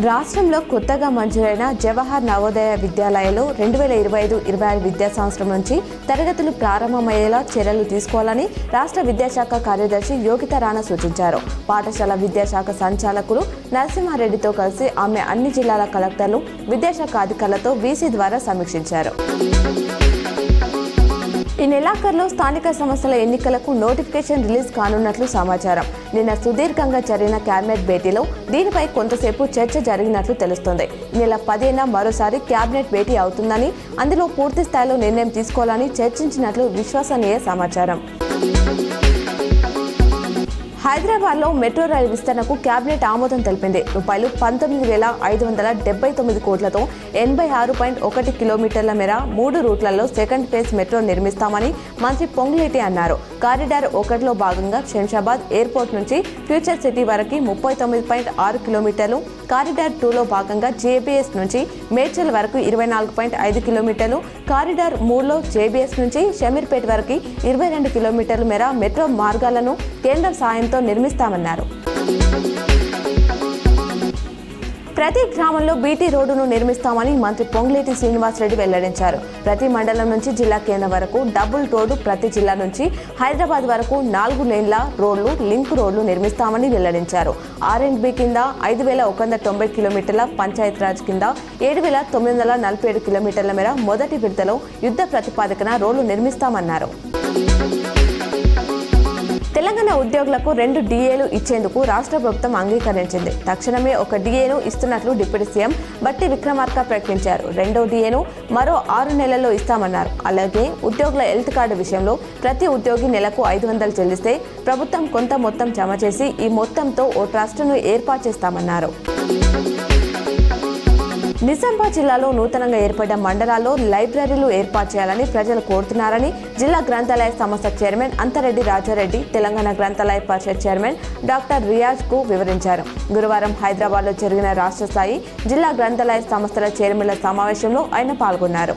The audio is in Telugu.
రాష్ట్రంలో కొత్తగా మంజూరైన జవహర్ నవోదయ విద్యాలయాల్లో 2025-26 విద్యా సంవత్సరం నుంచి తరగతులు ప్రారంభమయ్యేలా చర్యలు తీసుకోవాలని రాష్ట్ర విద్యాశాఖ కార్యదర్శి యోగితా రాణా సూచించారు. పాఠశాల విద్యాశాఖ సంచాలకులు నరసింహారెడ్డితో కలిసి ఆమె అన్ని జిల్లాల కలెక్టర్లు, విద్యాశాఖ అధికారులతో వీసీ ద్వారా సమీక్షించారు. ఈ నెలాఖరులో స్థానిక సంస్థల ఎన్నికలకు నోటిఫికేషన్ రిలీజ్ కానున్నట్లు సమాచారం. నిన్న సుదీర్ఘంగా జరిగిన కేబినెట్ భేటీలో దీనిపై కొంతసేపు చర్చ జరిగినట్లు తెలుస్తోంది. ఈ నెల 10న మరోసారి కేబినెట్ భేటీ అవుతుందని, అందులో పూర్తి స్థాయిలో నిర్ణయం తీసుకోవాలని చర్చించినట్లు విశ్వసనీయ సమాచారం. హైదరాబాద్లో మెట్రో రైలు విస్తరణకు కేబినెట్ ఆమోదం తెలిపింది. రూపాయలు 19,579 కోట్లతో 86.1 కిలోమీటర్ల మేర 3 రూట్లలో సెకండ్ ఫేజ్ మెట్రో నిర్మిస్తామని మంత్రి పొంగులేటి అన్నారు. కారిడార్ 1లో భాగంగా శంషాబాద్ ఎయిర్పోర్ట్ నుంచి ఫ్యూచర్ సిటీ వరకు 39.6 కిలోమీటర్లు, కారిడార్ 2లో భాగంగా జేబీఎస్ నుంచి మేడ్చల్ వరకు 24.5 కిలోమీటర్లు, కారిడార్ 3లో జేబీఎస్ నుంచి షమీర్పేట వరకు 22 కిలోమీటర్ల మేర మెట్రో మార్గాలను కేంద్రం సాయంతో నిర్మిస్తామన్నారు. ప్రతి గ్రామంలో బీటీ రోడ్డును నిర్మిస్తామని మంత్రి పొంగులేటి శ్రీనివాసరెడ్డి వెల్లడించారు. ప్రతి మండలం నుంచి జిల్లా కేంద్రం వరకు డబుల్ రోడ్డు, ప్రతి జిల్లా నుంచి హైదరాబాద్ వరకు 4 లేన్ల రోడ్లు, లింక్ రోడ్లు నిర్మిస్తామని వెల్లడించారు. R&B కింద 5,190 కిలోమీటర్ల, పంచాయతీరాజ్ కింద 7,947 కిలోమీటర్ల మేర మొదటి విడతలో యుద్ధ ప్రతిపాదికన రోడ్లు నిర్మిస్తామన్నారు. తెలంగాణ ఉద్యోగులకు 2 DAలు ఇచ్చేందుకు రాష్ట్ర ప్రభుత్వం అంగీకరించింది. తక్షణమే ఒక DAను ఇస్తున్నట్లు డిప్యూటీ సీఎం బట్టి విక్రమార్క ప్రకటించారు. 2వ DAను మరో 6 నెలల్లో ఇస్తామన్నారు. అలాగే ఉద్యోగుల హెల్త్ కార్డు విషయంలో ప్రతి ఉద్యోగి నెలకు 500 చెల్లిస్తే ప్రభుత్వం కొంత మొత్తం జమ చేసి ఈ మొత్తంతో ఓ ట్రస్టును ఏర్పాటు చేస్తామన్నారు. నిజామాబాద్ జిల్లాలో నూతనంగా ఏర్పడ్డ మండలాల్లో లైబ్రరీలు ఏర్పాటు చేయాలని ప్రజలు కోరుతున్నారని జిల్లా గ్రంథాలయ సంస్థ చైర్మన్ అంతరెడ్డి రాజారెడ్డి తెలంగాణ గ్రంథాలయ పరిషత్ చైర్మన్ డాక్టర్ రియాజ్కు వివరించారు. గురువారం హైదరాబాద్లో జరిగిన రాష్ట్ర స్థాయి జిల్లా గ్రంథాలయ సంస్థల చైర్మన్ల సమావేశంలో ఆయన పాల్గొన్నారు.